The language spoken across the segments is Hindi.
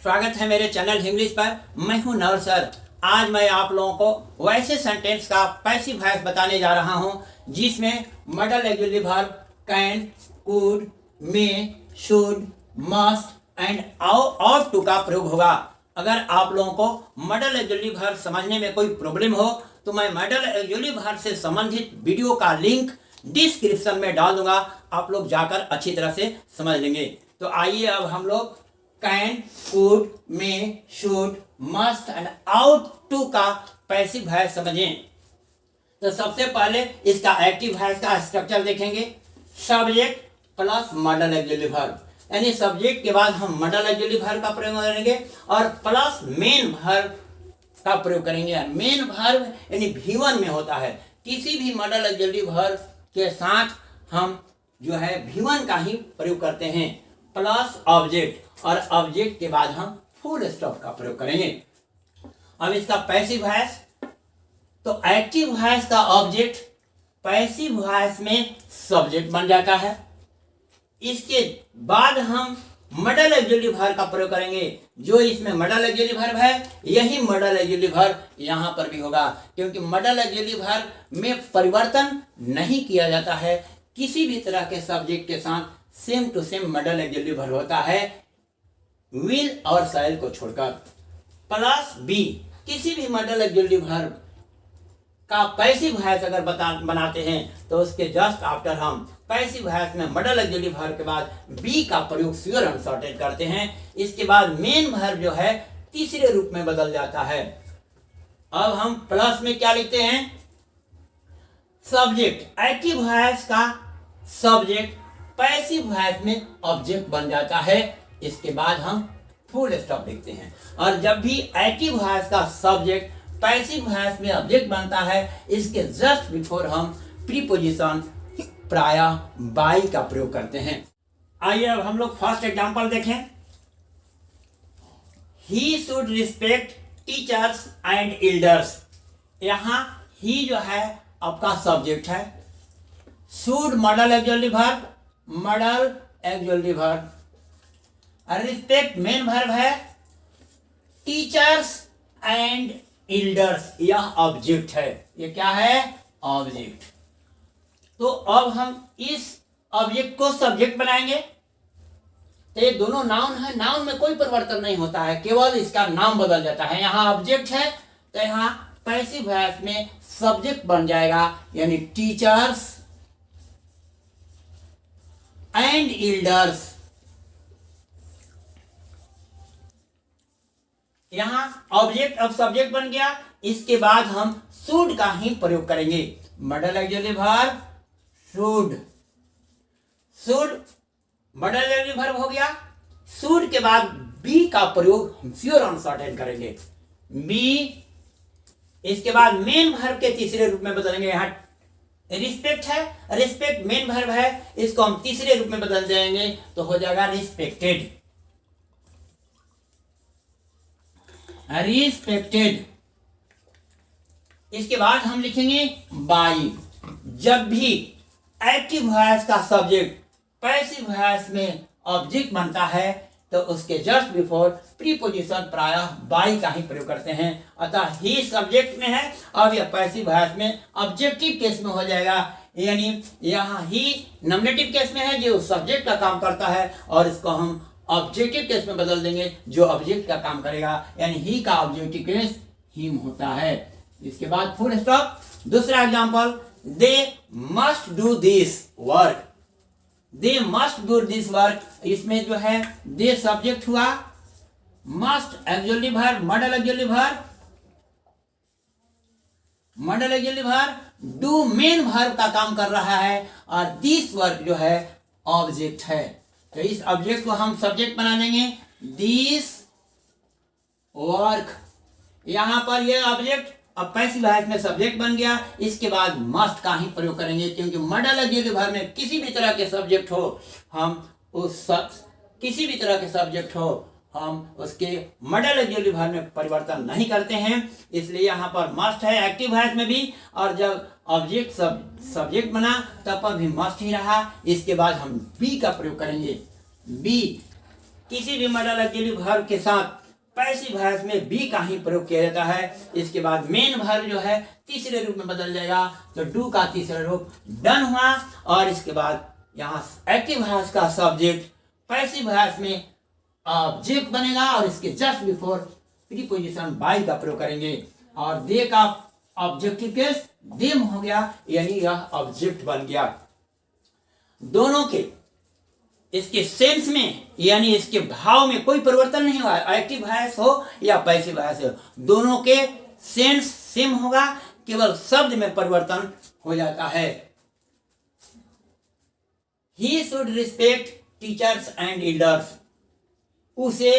स्वागत है मेरे चैनल इंग्लिश पर। मैं हूं नवर सर। आज मैं आप लोगों को वैसे सेंटेंस का पैसिव वॉइस बताने जा रहा हूं जिसमें model auxiliary verb can, could, may, should, must and ought to का प्रयोग होगा। अगर आप लोगों को मॉडल ऑक्सिलरी वर्ब समझने में कोई प्रॉब्लम हो तो मैं मॉडल ऑक्सिलरी वर्ब से संबंधित वीडियो का लिंक डिस्क्रिप्शन में डाल दूंगा, आप लोग जाकर अच्छी तरह से समझ लेंगे। तो आइए अब हम लोग can, could, may, should, must and ought to का पैसिव वॉइस समझें। तो सबसे पहले इसका एक्टिव वॉइस का स्ट्रक्चर देखेंगे। Subject plus model auxiliary verb, यानी सब्जेक्ट के बाद हम मॉडल ऑक्सिलरी वर्ब का प्रयोग करेंगे और प्लस मेन वर्ब का प्रयोग करेंगे। मेन वर्ब यानी V1 में होता है। किसी भी मॉडल ऑक्सिलरी वर्ब के साथ हम जो है V1 का ही प्रयोग करते हैं प्लस ऑब्जेक्ट, और ऑब्जेक्ट के बाद हम फुल स्टॉप का प्रयोग करेंगे। अब इसका पैसिव वॉइस, तो एक्टिव वॉइस का ऑब्जेक्ट पैसिव वॉइस में सब्जेक्ट बन जाता है। इसके बाद हम मॉडल ऑक्सिलरी वर्ब का प्रयोग करेंगे। जो इसमें मॉडल ऑक्सिलरी वर्ब है यही मॉडल ऑक्सिलरी वर्ब यहाँ पर भी होगा, क्योंकि मॉडल ऑक्सिलरी वर्ब में परिवर्तन नहीं किया जाता है। किसी भी तरह के सब्जेक्ट के साथ same to same modal auxiliary verb होता है, विल और शैल को छोड़कर। प्लस बी, किसी भी मॉडल ऑक्सिलरी वर्ब का पैसिव वॉइस अगर बनाते हैं तो उसके जस्ट आफ्टर हम पैसिव वॉइस में मॉडल ऑक्सिलरी वर्ब के बाद बी का प्रयोग श्योर अनसर्टेन करते हैं। इसके बाद मेन वर्ब जो है तीसरे रूप में बदल जाता है। अब हम प्लस में क्या लिखते हैं? सब्जेक्ट, एक्टिव वॉइस का सब्जेक्ट पैसिव वॉइस में ऑब्जेक्ट बन जाता है। इसके बाद हम फुल स्टॉप लिखते हैं। और जब भी एक्टिव वॉइस का सब्जेक्ट पैसिव वॉइस में ऑब्जेक्ट बनता है, इसके जस्ट बिफोर हम प्रीपोजिशन प्रायः बाई का प्रयोग करते हैं। आइए अब हम लोग फर्स्ट एग्जांपल देखें। He should respect teachers and elders. यहाँ ही जो है आपका सब्जेक्ट है, should model auxiliary verb, model auxiliary verb, respect main verb है, टीचर्स एंड एल्डर्स यह ऑब्जेक्ट है। ये क्या है? ऑब्जेक्ट। तो अब हम इस ऑब्जेक्ट को सब्जेक्ट बनाएंगे। तो ये दोनों नाउन है, नाउन में कोई परिवर्तन नहीं होता है, केवल इसका नाम बदल जाता है। यहाँ ऑब्जेक्ट है तो यहाँ पैसिव वॉइस में सब्जेक्ट बन जाएगा, यानी टीचर्स एंड एल्डर्स। यहां ऑब्जेक्ट अब सब्जेक्ट बन गया। इसके बाद हम शुड का ही प्रयोग करेंगे। Model auxiliary verb should, should model auxiliary verb हो गया। शुड के बाद बी का प्रयोग हम श्योर अनसर्टेन करेंगे, बी। इसके बाद मेन वर्ब के तीसरे रूप में बदलेंगे। यहाँ रिस्पेक्ट है, रिस्पेक्ट मेन वर्ब है, इसको हम तीसरे रूप में बदल देंगे तो हो जाएगा रिस्पेक्टेड, रिस्पेक्टेड। इसके बाद हम लिखेंगे बाई। जब भी एक्टिव वॉइस का सब्जेक्ट पैसिव वॉइस में ऑब्जेक्ट बनता है तो उसके जस्ट बिफोर प्रीपोजिशन प्रायः बाई का ही प्रयोग करते हैं। अतः ही सब्जेक्ट में है, अब यह पैसिव वॉइस में ऑब्जेक्टिव केस में हो जाएगा, यानी यहाँ ही नॉमिनेटिव केस में है जो सब्जेक्ट का काम करता है, और इसको हम ऑब्जेक्टिव केस में बदल देंगे जो ऑब्जेक्ट का काम करेगा, यानी ही का ऑब्जेक्टिव केस हिम होता है। इसके बाद फुल स्टॉप। दूसरा example, they must do this work, they must do this work. इसमें जो है दे सब्जेक्ट हुआ, must auxiliary verb, model auxiliary verb, model auxiliary verb, do main verb का काम कर रहा है, और दिस वर्क जो है ऑब्जेक्ट है। तो इस ऑब्जेक्ट को हम सब्जेक्ट बना देंगे, दिस वर्क। यहां पर ये ऑब्जेक्ट अब पैसिव वॉइस में सब्जेक्ट बन गया। इसके बाद मस्ट का ही प्रयोग करेंगे, क्योंकि मॉडल ऑक्सिलरी वर्ब में किसी भी तरह के सब्जेक्ट हो, हम उस किसी भी तरह के सब्जेक्ट हो हम उसके मॉडल ऑक्सिलरी वर्ब में परिवर्तन नहीं करते हैं। इसलिए यहाँ पर मस्ट है एक्टिव वॉइस में भी, और जब ऑब्जेक्ट सब्जेक्ट बना तब पर भी मस्ट ही रहा। इसके बाद हम बी का प्रयोग करेंगे, बी। किसी भी मॉडल ऑक्सिलरी वर्ब के साथ पैसिव वॉइस में बी का ही प्रयोग किया जाता है। इसके बाद मेन वर्ब जो है तीसरे रूप में बदल जाएगा, तो डू का तीसरा रूप डन हुआ। और इसके बाद यहाँ एक्टिव वॉइस का सब्जेक्ट पैसिव वॉइस में ऑब्जेक्ट बनेगा और इसके जस्ट बिफोर प्रीपोजिशन बाय का प्रयोग करेंगे। और दे का ऑब्जेक्टिव केस देम हो गया, यानी यह ऑब्जेक्ट बन गया। दोनों के इसके सेंस में यानी इसके भाव में कोई परिवर्तन नहीं हुआ, एक्टिव वॉइस हो या पैसिव वॉइस हो, दोनों के सेंस सेम होगा, केवल शब्द में परिवर्तन हो जाता है। He should respect teachers and elders, उसे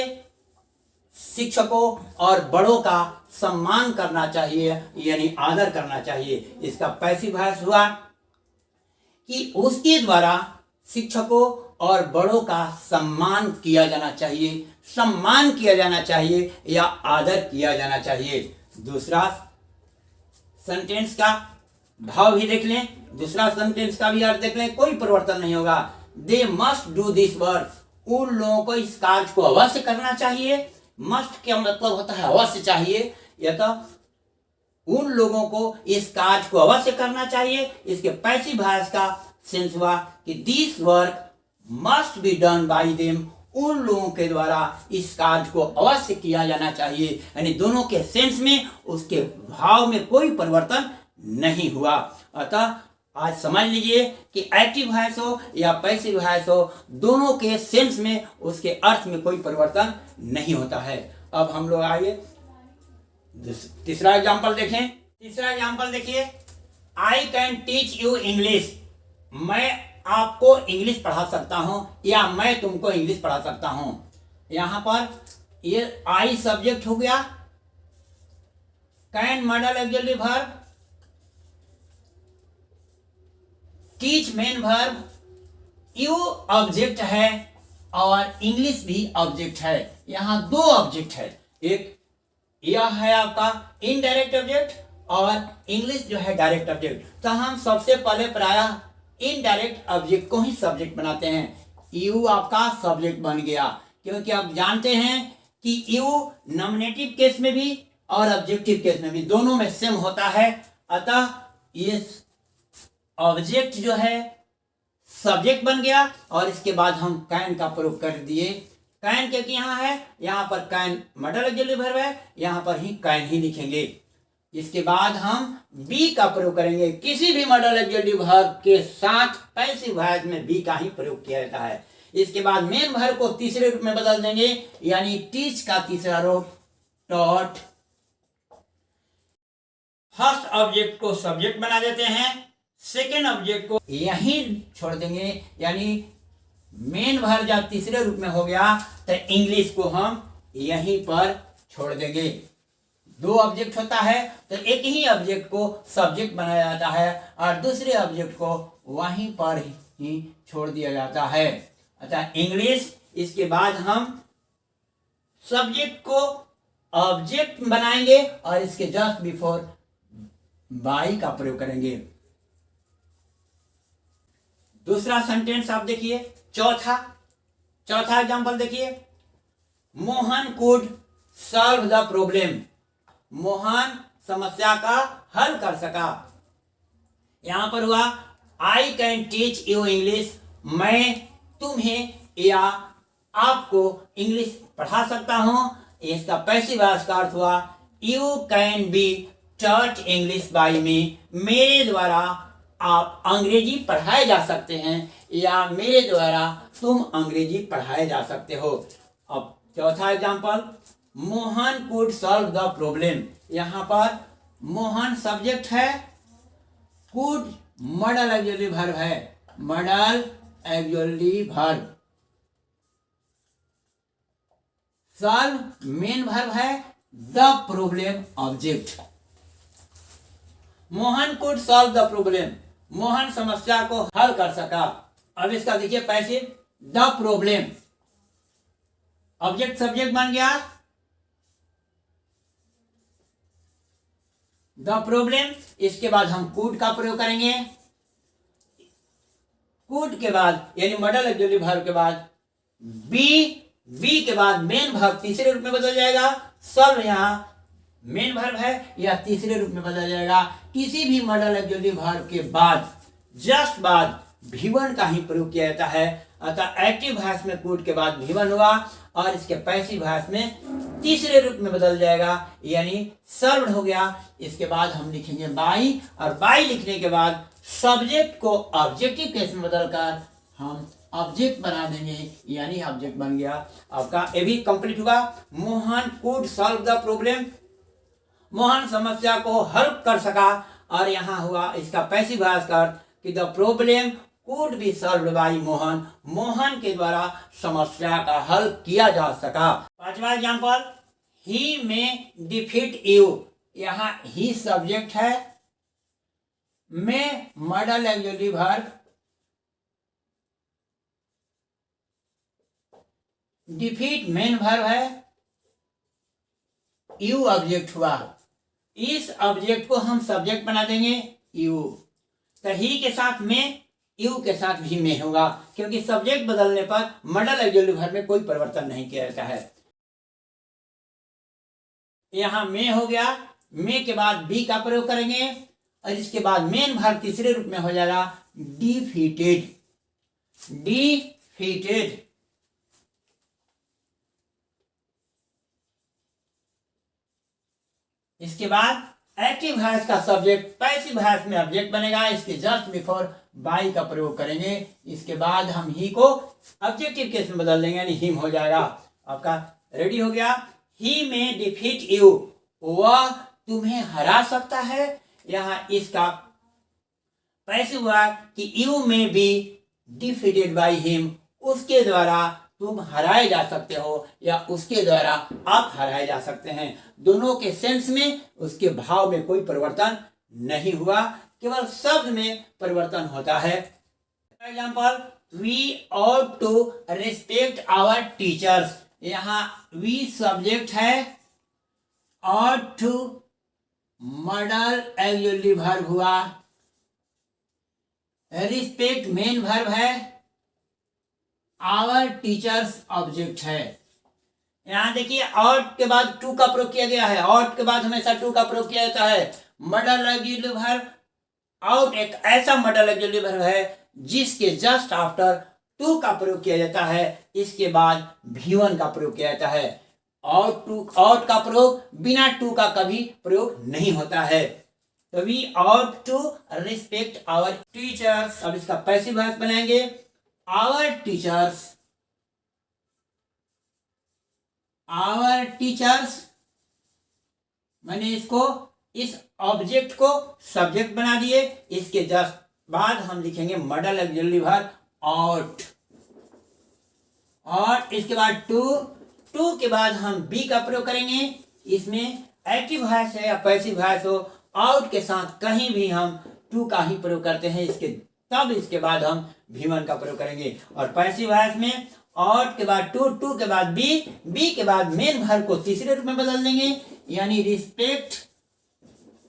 शिक्षकों और बड़ों का सम्मान करना चाहिए यानी आदर करना चाहिए। इसका पैसिव वॉइस हुआ कि उसके द्वारा शिक्षकों और बड़ों का सम्मान किया जाना चाहिए, सम्मान किया जाना चाहिए या आदर किया जाना चाहिए। दूसरा सेंटेंस का भाव भी देख लें, दूसरा सेंटेंस का भी अर्थ देख लें, कोई परिवर्तन नहीं होगा। They must do this work, उन लोगों को इस कार्य को अवश्य करना चाहिए। मस्ट का मतलब होता है अवश्य चाहिए, या तो उन लोगों को इस कार्य को अवश्य करना चाहिए। इसके पैसिव वॉइस का सेंस हुआ कि this work must be done by them, उन लोगों के द्वारा इस कार्य को अवश्य किया जाना चाहिए। यानी दोनों के सेंस में उसके भाव में कोई परिवर्तन नहीं हुआ। अतः आज समझ लीजिए कि एक्टिव वॉइस हो या पैसिव वॉइस हो, दोनों के सेंस में उसके अर्थ में कोई परिवर्तन नहीं होता है। अब हम लोग आइए तीसरा एग्जाम्पल देखें। तीसरा एग्जाम्पल देखिए, I can teach you English, मैं आपको इंग्लिश पढ़ा सकता हूं या मैं तुमको इंग्लिश पढ़ा सकता हूं। यहां पर ये आई सब्जेक्ट हो गया, can model auxiliary verb, teach main verb, you object है और इंग्लिश भी ऑब्जेक्ट है। यहां दो ऑब्जेक्ट है, एक यह है आपका इनडायरेक्ट ऑब्जेक्ट और इंग्लिश जो है डायरेक्ट ऑब्जेक्ट। तो हम सबसे पहले प्रायः इनडायरेक्ट ऑब्जेक्ट को ही सब्जेक्ट बनाते हैं। यू आपका सब्जेक्ट बन गया, क्योंकि आप जानते हैं कि यू नॉमिनेटिव केस में भी और ऑब्जेक्टिव केस में भी दोनों में सेम होता है। अतः ये ऑब्जेक्ट जो है सब्जेक्ट बन गया और इसके बाद हम कैन का प्रयोग कर दिए। कैन क्योंकि यहाँ है, यहाँ पर कैन मॉडल ऑक्सिलरी वर्ब है, यहाँ पर ही कैन ही लिखेंगे। इसके बाद हम बी का प्रयोग करेंगे। किसी भी मॉडल ऑक्सिलरी वर्ब के साथ पैसिव वॉइस में बी का ही प्रयोग किया जाता है। इसके बाद मेन वर्ब को तीसरे रूप में बदल देंगे, यानी टीच का तीसरा रूप टॉट। फर्स्ट ऑब्जेक्ट को सब्जेक्ट बना देते हैं, सेकेंड ऑब्जेक्ट को यहीं छोड़ देंगे, यानी मेन वर्ब जब तीसरे रूप में हो गया तो इंग्लिश को हम यहीं पर छोड़ देंगे। दो ऑब्जेक्ट होता है तो एक ही ऑब्जेक्ट को सब्जेक्ट बनाया जाता है और दूसरे ऑब्जेक्ट को वहीं पर ही छोड़ दिया जाता है। अतः इंग्लिश, इसके बाद हम सब्जेक्ट को ऑब्जेक्ट बनाएंगे और इसके जस्ट बिफोर बाई का प्रयोग करेंगे। दूसरा सेंटेंस आप देखिए, चौथा एग्जांपल देखिए, Mohan could solve the problem, Mohan समस्या का हल कर सका। यहां पर हुआ I can teach you English, मैं तुम्हें या आपको इंग्लिश पढ़ा सकता हूं। इसका पैसिव वॉइस का अर्थ हुआ you can be taught English by me, मेरे द्वारा आप अंग्रेजी पढ़ाए जा सकते हैं या मेरे द्वारा तुम अंग्रेजी पढ़ाए जा सकते हो। अब चौथा example, Mohan could solve the problem, यहाँ पर मोहन सब्जेक्ट है, कुड मॉडल ऑक्सिलरी वर्ब है, modal auxiliary verb, solve main verb है, the problem object. Mohan could solve the problem, Mohan समस्या को हल कर सका। अब इसका देखिए passive, the problem, object subject बन गया, द प्रॉब्लम। इसके बाद हम कुड का प्रयोग करेंगे, कुड के बाद यानी मॉडल ऑक्सिलरी वर्ब के बाद बी बी के बाद मेन वर्ब तीसरे रूप में बदल जाएगा। सॉल्व यहाँ मेन वर्ब है या तीसरे रूप में बदल जाएगा। किसी भी मॉडल ऑक्सिलरी वर्ब के बाद जस्ट बाद V1 का ही प्रयोग किया जाता है। अतः एक्टिव वॉइस में कुड के बाद V1 हुआ और इसके पैसिव वॉइस में तीसरे रूप में बदल जाएगा, यानी सर्व्ड हो गया। इसके बाद हम लिखेंगे बाई, और बाई लिखने के बाद सब्जेक्ट को ऑब्जेक्टिव केस में बदलकर हम ऑब्जेक्ट बना देंगे, यानी ऑब्जेक्ट बन गया। आपका ये भी कंप्लीट हुआ। Mohan could solve the problem, Mohan समस्या को हल कर सका। और यहाँ हुआ इसका पैसिव वॉइस का कि the problem could be solved by Mohan, Mohan के द्वारा समस्या का हल किया जा सका। पांचवा एग्जांपल, ही में डिफीट यू, यहाँ ही सब्जेक्ट है, में model auxiliary verb, defeat main verb है, यू ऑब्जेक्ट हुआ। इस ऑब्जेक्ट को हम सब्जेक्ट बना देंगे यू, तो ही के साथ में, यू के साथ भी में होगा, क्योंकि सब्जेक्ट बदलने पर मॉडल ऑक्सिलरी वर्ब में कोई परिवर्तन नहीं किया जाता है। यहां में हो गया, में के बाद बी का प्रयोग करेंगे और इसके बाद मेन वर्ब तीसरे रूप में हो जाएगा डिफीटेड, डिफीटेड। इसके बाद एक्टिव वॉइस का सब्जेक्ट पैसिव वॉइस में ऑब्जेक्ट बनेगा। इसके जस्ट बिफोर बाई का प्रयोग करेंगे। इसके बाद हम ही को ऑब्जेक्टिव केस में बदल देंगे, यानी हिम हो जाएगा। आपका रेडी हो गया। ही में डिफीट यू, वह तुम्हें हरा सकता है। यहाँ इसका पैसिव हुआ कि यू में बी डिफीटेड बाय हिम, उसके द्वारा तुम हराए जा सकते हो या उसके द्वारा आप हराए जा सकते हैं। दोनों के सेंस में, उसके भाव में कोई परिवर्तन नहीं हुआ, केवल शब्द में परिवर्तन होता है। Example, we ought to respect our teachers, यहाँ वी सब्जेक्ट है, ought to modal auxiliary verb हुआ, रिस्पेक्ट मेन वर्ब है, आवर टीचर्स ऑब्जेक्ट है। यहां देखिए ऑट के बाद टू का प्रयोग किया गया है। ऑट के बाद हमेशा टू का प्रयोग किया जाता है। मॉडल ऑक्सिलरी वर्ब, आउट एक ऐसा मॉडल ऑक्सिलरी वर्ब है जिसके जस्ट आफ्टर टू का प्रयोग किया जाता है। इसके बाद V1 का प्रयोग किया जाता है। आउट का प्रयोग बिना टू का कभी प्रयोग नहीं होता है। तो we ought to respect our teachers. अब इसका पैसिव वॉइस बनाएंगे, आवर टीचर्स, आवर टीचर्स। मैंने इसको, इस ऑब्जेक्ट को सब्जेक्ट बना दिए। इसके जस्ट बाद हम लिखेंगे मॉडल ऑक्सिलरी वर्ब ऑट, और इसके बाद टू के बाद हम बी का प्रयोग करेंगे। इसमें एक्टिव वॉइस है या पैसिव वॉइस हो, आउट के साथ कहीं भी हम टू का ही प्रयोग करते हैं। इसके बाद हम V1 का प्रयोग करेंगे। और पैसिव वॉइस में ऑट के बाद टू के बाद बी के बाद मेन वर्ब को तीसरे रूप में बदल देंगे, यानी रिस्पेक्ट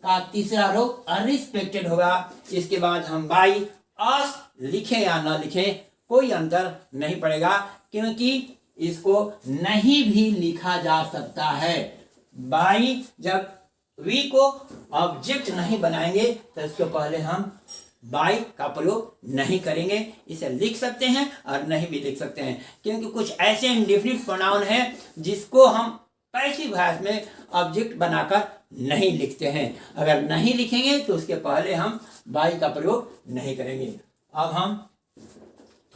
का तीसरा रूप अनरिस्पेक्टेड होगा। इसके बाद हम बाई, अस लिखे या ना लिखे कोई अंतर नहीं पड़ेगा, क्योंकि इसको नहीं भी लिखा जा सकता है। बाई, जब वी को ऑब्जेक्ट नहीं बनाएंगे तो इसके पहले हम बाई का प्रयोग नहीं करेंगे। इसे लिख सकते हैं और नहीं भी लिख सकते हैं, क्योंकि कुछ ऐसे इंडेफिनिट प्रोनाउन है जिसको हम पैसिव वॉइस में ऑब्जेक्ट बनाकर नहीं लिखते हैं। अगर नहीं लिखेंगे तो उसके पहले हम बाई का प्रयोग नहीं करेंगे। अब हम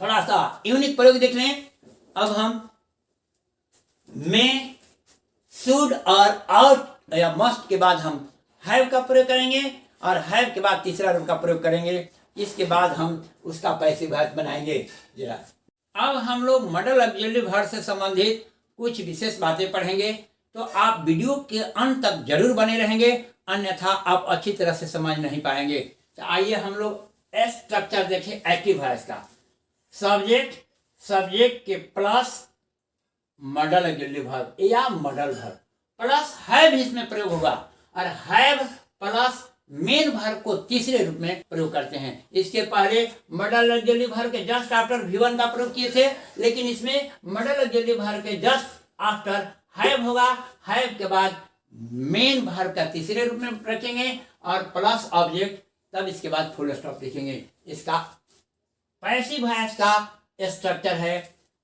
थोड़ा सा यूनिक प्रयोग देख लें। अब हम में, शुड और आउट या मस्ट के बाद हम हैव का प्रयोग करेंगे, और हैव के बाद तीसरा रूप का प्रयोग करेंगे। इसके बाद हम उसका पैसिव वॉइस बनाएंगे। जरा अब हम लोग मॉडल ऑक्सिलरी वर्ब से संबंधित कुछ विशेष बातें पढ़ेंगे, तो आप वीडियो के अंत तक जरूर बने रहेंगे, अन्यथा आप अच्छी तरह से समझ नहीं पाएंगे। तो आइए हम लोग स्ट्रक्चर देखें एक्टिव वॉइस का। सब्जेक्ट के प्लस मॉडल ऑक्सिलरी वर्ब या मॉडल वर्ब प्लस हैव इसमें प्रयोग होगा, और हैव प्लस मेन वर्ब को तीसरे रूप में प्रयोग करते हैं। इसके पहले मॉडल ऑक्सिलरी वर्ब के जस्ट आफ्टर V1 का प्रयोग किए थे, लेकिन इसमें मॉडल ऑक्सिलरी वर्ब के जस्ट आफ्टर हैव होगा। हैव के बाद मेन वर्ब का तीसरे रूप में रखेंगे और प्लस ऑब्जेक्ट, तब इसके बाद फुल स्टॉप लिखेंगे। इसका पैसिव वॉइस का स्ट्रक्चर है।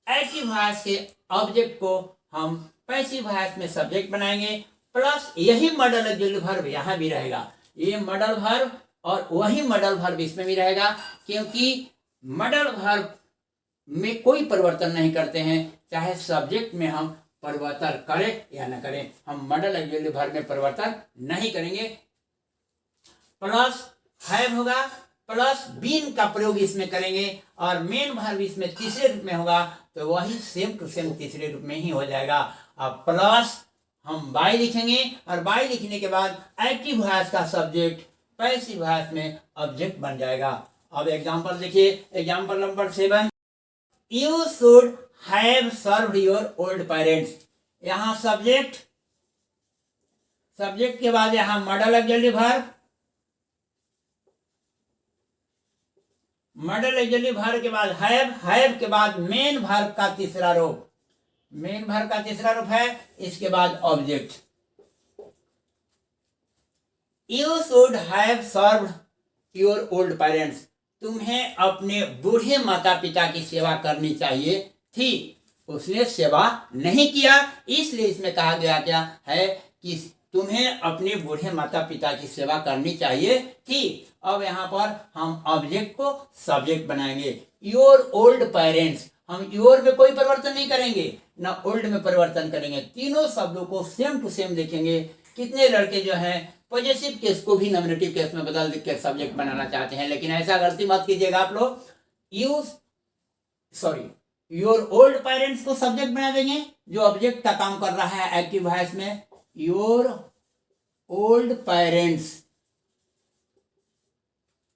एक्टिव वॉइस के ऑब्जेक्ट को हम पैसिव वॉइस में सब्जेक्ट बनाएंगे, प्लस यही मॉडल ऑक्सिलरी वर्ब यहाँ भी रहेगा। ये मॉडल वर्ब और वही मॉडल वर्ब इसमें भी रहेगा, क्योंकि मॉडल वर्ब में कोई परिवर्तन नहीं करते हैं, चाहे सब्जेक्ट में हम परिवर्तन करें या न करें, हम मॉडल ऑक्सिलरी वर्ब में परिवर्तन नहीं करेंगे। प्लस हैव होगा, प्लस बीन का प्रयोग इसमें करेंगे और मेन वर्ब इसमें तीसरे रूप में होगा, तो वही सेम टू सेम तीसरे रूप में ही हो जाएगा। अब प्लस हम बाय लिखेंगे और बाय लिखने के बाद एक्टिव वॉइस का सब्जेक्ट पैसिव वॉइस में ऑब्जेक्ट बन जाएगा। अब एग्जांपल देखिए, example number 7, you should have served your old parents. यहाँ सब्जेक्ट के बाद यहाँ model auxiliary verb, model auxiliary verb के बाद हैव के बाद मेन वर्ब का तीसरा रूप, मेन वर्ब का तीसरा रूप है, इसके बाद object. You should have served your old parents. तुम्हें अपने बूढ़े माता पिता की सेवा करनी चाहिए थी, उसने सेवा नहीं किया, इसलिए इसमें कहा गया क्या है कि तुम्हें अपने बूढ़े माता पिता की सेवा करनी चाहिए थी। अब यहाँ पर हम ऑब्जेक्ट को सब्जेक्ट बनाएंगे। योर ओल्ड पेरेंट्स, हम योर में कोई परिवर्तन नहीं करेंगे, ना ओल्ड में परिवर्तन करेंगे, तीनों शब्दों को सेम टू सेम लिखेंगे। कितने लड़के जो हैं पॉजिटिव केस को भी नॉमिनेटिव केस में बदल के सब्जेक्ट बनाना चाहते हैं, लेकिन ऐसा गलती मत कीजिएगा आप लोग। योर ओल्ड पेरेंट्स को सब्जेक्ट बना देंगे, जो ऑब्जेक्ट का काम कर रहा है एक्टिव वॉइस में। Your old parents,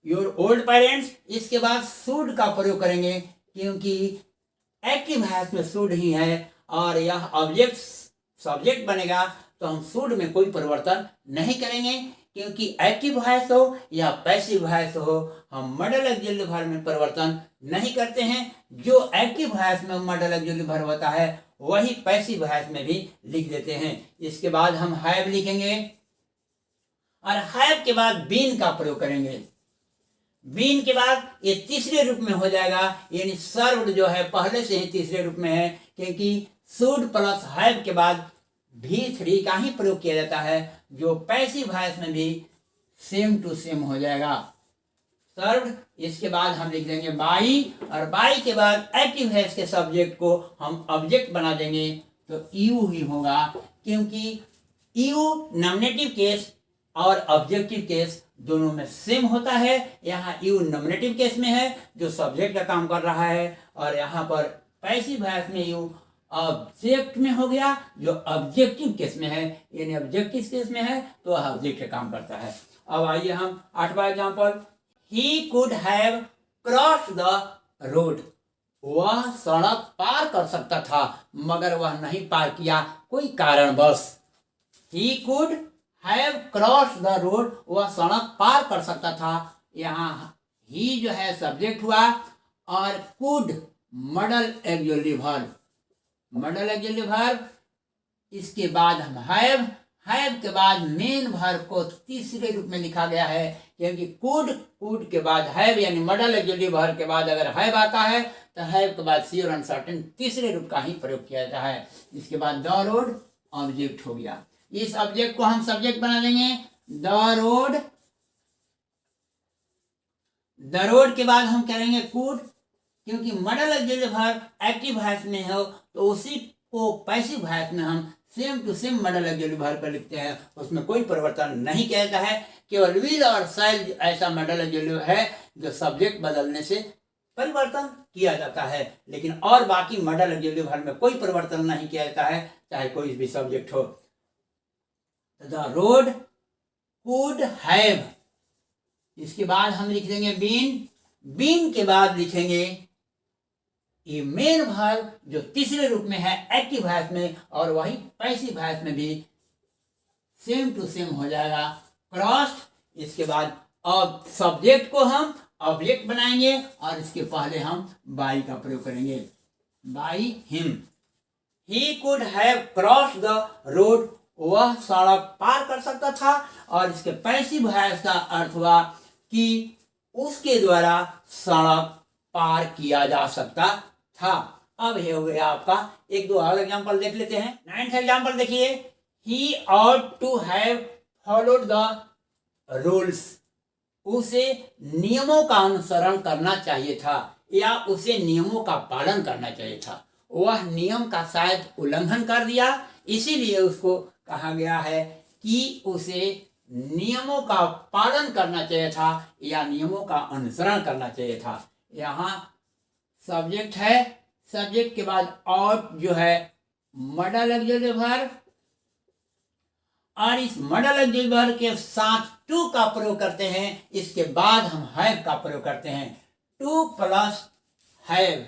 your old parents, इसके बाद शुड का प्रयोग करेंगे, क्योंकि एक्टिव वॉइस में शुड ही है और यह ऑब्जेक्ट सब्जेक्ट बनेगा, तो हम शुड में कोई परिवर्तन नहीं करेंगे, क्योंकि एक्टिव वॉइस हो या पैसिव वॉइस हो, हम मॉडल ऑक्सिलरी वर्ब में परिवर्तन नहीं करते हैं। जो एक्टिव वॉइस में मॉडल ऑक्सिलरी वर्ब होता है वही पैसिव वॉइस में भी लिख देते हैं। इसके बाद हम हैव लिखेंगे और हैव के बाद बीन का प्रयोग करेंगे। बीन के बाद ये तीसरे रूप में हो जाएगा, यानी सर्व्ड जो है पहले से ही तीसरे रूप में है, क्योंकि शुड प्लस हैव के बाद V3 का ही प्रयोग किया जाता है, जो पैसिव वॉइस में भी सेम टू सेम हो जाएगा। सर्व्ड, इसके बाद हम लिख देंगे बाई और बाई के बाद एक्टिव वॉइस के सब्जेक्ट को हम ऑब्जेक्ट बना देंगे, तो यू ही होगा, क्योंकि यू नॉमिनेटिव केस और ऑब्जेक्टिव केस दोनों में सेम होता है। यहाँ यू नॉमिनेटिव केस में है जो सब्जेक्ट का काम कर रहा है, और यहाँ पर पैसिव वॉइस में यू ऑब्जेक्ट में हो गया जो ऑब्जेक्टिव केस में है, यानी ऑब्जेक्टिव केस में है तो वह ऑब्जेक्ट का काम करता है। अब आइए हम 8वां example, he could have cross the road. वह सड़क पार कर सकता था मगर वह नहीं पार किया कोई कारणवश। ही could have cross the road, वह सड़क पार कर सकता था। यहाँ ही जो है सब्जेक्ट हुआ और could modal auxiliary verb, model auxiliary verb. इसके बाद हम हैव के बाद मेन वर्ब को तीसरे रूप में लिखा गया है, क्योंकि कुड के बाद हैव यानी मॉडल ऑक्सिलरी वर्ब के बाद अगर हैव आता है तो हैव के बाद श्योर अनसर्टेन तीसरे रूप का ही प्रयोग किया जाता है। इसके बाद द रोड ऑब्जेक्ट हो गया, इस ऑब्जेक्ट को हम सब्जेक्ट बना देंगे। द रोड के बाद हम करेंगे कुड, क्योंकि modal auxiliary verb active voice में हो तो उसी को पैसिव वॉइस में हम same to same modal auxiliary verb पर लिखते हैं, उसमें कोई परिवर्तन नहीं किया जाता है। केवल विल और शैल ऐसा मॉडल ऑक्सिलरी है जो सब्जेक्ट बदलने से परिवर्तन किया जाता है, लेकिन और बाकी मॉडल ऑक्सिलरी वर्ब में कोई परिवर्तन नहीं किया जाता है, चाहे कोई भी सब्जेक्ट हो। द रोड कुड हैव, इसके बाद हम लिख देंगे बीन के बाद लिखेंगे ये मेन वर्ब जो तीसरे रूप में है एक्टिव वॉइस में, और वही पैसिव वॉइस में भी सेम टू सेम हो जाएगा। क्रॉस्ड, इसके बाद अब सब्जेक्ट को हम ऑब्जेक्ट बनाएंगे और इसके पहले हम बाई का प्रयोग करेंगे। By him, he could have cross the road, वह सड़क पार कर सकता था। और इसके पैसिव वॉइस का अर्थ हुआ कि उसके द्वारा सड़क पार किया जा सकता था। अब ये हो गया आपका। एक दो और एग्जांपल देख लेते हैं। 9th एग्जांपल देखिए, he ought to have followed the rules, उसे नियमों का अनुसरण करना चाहिए था या उसे नियमों का पालन करना चाहिए था। वह नियम का शायद उल्लंघन कर दिया, इसीलिए उसको कहा गया है कि उसे नियमों का पालन करना चाहिए था या नियमों का अनुसरण करना चाहिए था। यहाँ सब्जेक्ट है, सब्जेक्ट के बाद ऑट जो है मॉडल ऑक्सिलरी वर्ब, और इस मॉडल ऑक्सिलरी वर्ब के साथ टू का प्रयोग करते हैं। इसके बाद हम हैव का प्रयोग करते हैं। टू प्लस हैव,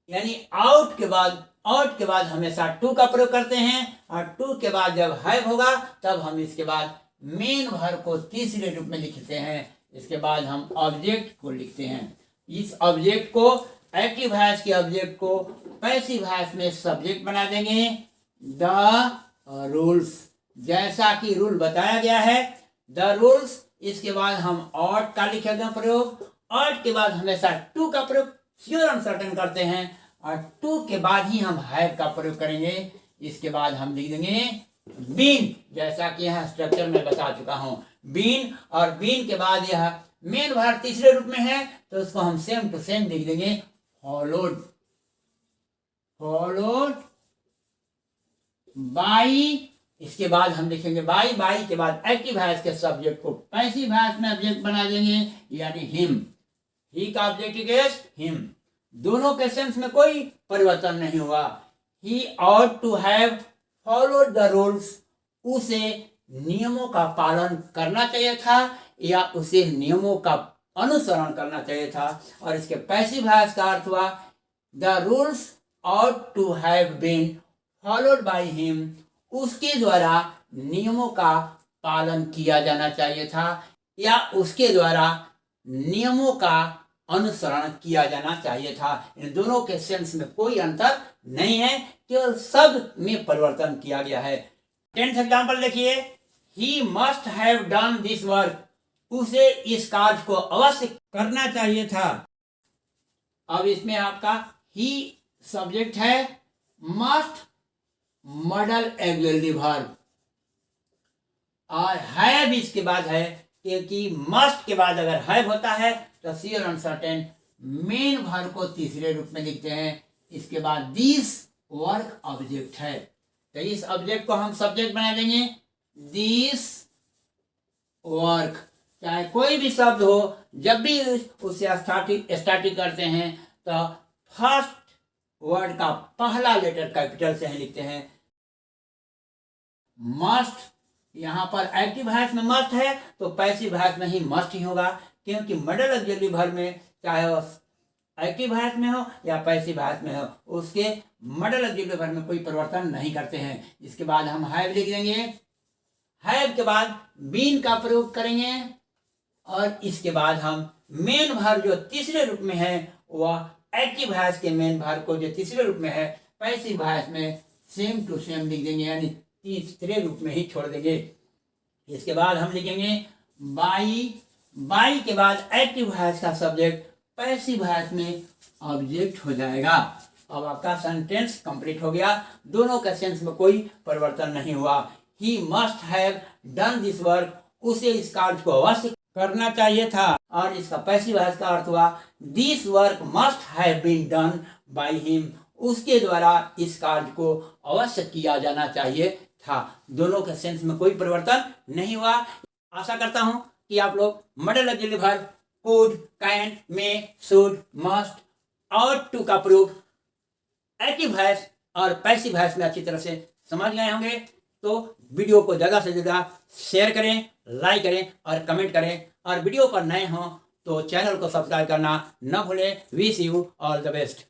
यानी आउट के बाद हमेशा टू का प्रयोग करते हैं, और टू के बाद जब हैव होगा तब हम इसके बाद मेन वर्ब को तीसरे रूप में लिखते हैं। इसके बाद हम ऑब्जेक्ट को लिखते हैं। इस ऑब्जेक्ट को, एक्टिव वॉइस के ऑब्जेक्ट को पैसिव वॉइस में सब्जेक्ट बना देंगे। द रूल्स, जैसा कि रूल बताया गया है, द रूल्स। इसके बाद हम ऑट का लिखेंगे प्रयोग। ऑट के बाद हमेशा टू का प्रयोग श्योर अनसर्टेन करते हैं, और टू के बाद ही हम हैव का प्रयोग करेंगे। इसके बाद हम लिख देंगे बीन, जैसा कि यह स्ट्रक्चर में बता चुका हूं, बीन। और बीन के बाद यह मेन वर्ब तीसरे रूप में है, तो उसको हम सेम टू सेम लिख देंगे फॉलोड, फॉलोड बाई। इसके बाद हम लिखेंगे बाई। बाई के बाद एक्टिव वॉइस के सब्जेक्ट को पैसिव वॉइस में ऑब्जेक्ट बना देंगे, यानी हिम। ही का ऑब्जेक्ट इज हिम। दोनों के सेंस में कोई परिवर्तन नहीं हुआ। He ought to have followed the rules, उसे नियमों का पालन करना चाहिए था या उसे नियमों का अनुसरण करना चाहिए था। और इसके पैसिव वॉइस का अर्थ हुआ the rules ought to have been followed by him, उसके द्वारा नियमों का पालन किया जाना चाहिए था या उसके द्वारा नियमों का अनुसरण किया जाना चाहिए था। इन दोनों के सेंस में कोई अंतर नहीं है, केवल शब्द में परिवर्तन किया गया है। 10th एग्जांपल देखिए, he must have done this work, उसे इस कार्य को अवश्य करना चाहिए था। अब इसमें आपका ही सब्जेक्ट है, मस्ट मॉडल ऑक्सिलरी वर्ब, और हैव इसके बाद है, क्योंकि मस्ट के बाद अगर हैव होता है तो श्योर अनसर्टेन मेन वर्ब को तीसरे रूप में लिखते हैं। इसके बाद दिस वर्क ऑब्जेक्ट है, तो इस ऑब्जेक्ट को हम सब्जेक्ट बना देंगे दिस वर्क। चाहे कोई भी शब्द हो, जब भी उसे स्टार्टिंग करते हैं तो फर्स्ट वर्ड का पहला लेटर कैपिटल से ही लिखते हैं। मस्ट, यहाँ पर एक्टिव वॉइस में मस्ट है तो पैसिव वॉइस में ही मस्ट ही होगा, क्योंकि मॉडल ऑक्सिलरी वर्ब में चाहे वो एक्टिव वॉइस में हो या पैसिव वॉइस में हो, उसके मॉडल ऑक्सिलरी वर्ब में कोई परिवर्तन नहीं करते हैं। इसके बाद हम हैव लिख देंगे। हैव के बाद बीन का प्रयोग करेंगे, और इसके बाद हम मेन वर्ब जो तीसरे रूप में है वह एक्टिव वॉइस के मेन वर्ब को जो तीसरे रूप में है पैसिव वॉइस में सेम टू सेम लिख देंगे, यानी तीसरे रूप में ही छोड़ देंगे। इसके बाद हम लिखेंगे बाई। बाई के बाद एक्टिव वॉइस का सब्जेक्ट पैसिव वॉइस में ऑब्जेक्ट हो जाएगा। अब आपका सेंटेंस कंप्लीट हो गया, दोनों के सेंस में कोई परिवर्तन नहीं हुआ। He must have done this work, उसे इस कार्य को अवश्य करना चाहिए था, और इसका पैसिव वॉइस का अर्थ हुआ this work must have been done by him, उसके द्वारा इस कार्य को अवश्य किया जाना चाहिए था। दोनों के सेंस में कोई परिवर्तन नहीं हुआ। आशा करता हूं कि आप लोग model auxiliary verb could, can, may, should, must और टू का प्रयोग एक्टिव वॉइस और पैसिव वॉइस में अच्छी तरह से समझ गए होंगे। तो वीडियो को ज़्यादा से ज़्यादा शेयर करें, लाइक करें और कमेंट करें, और वीडियो पर नए हों तो चैनल को सब्सक्राइब करना न भूलें। Wish you all the best.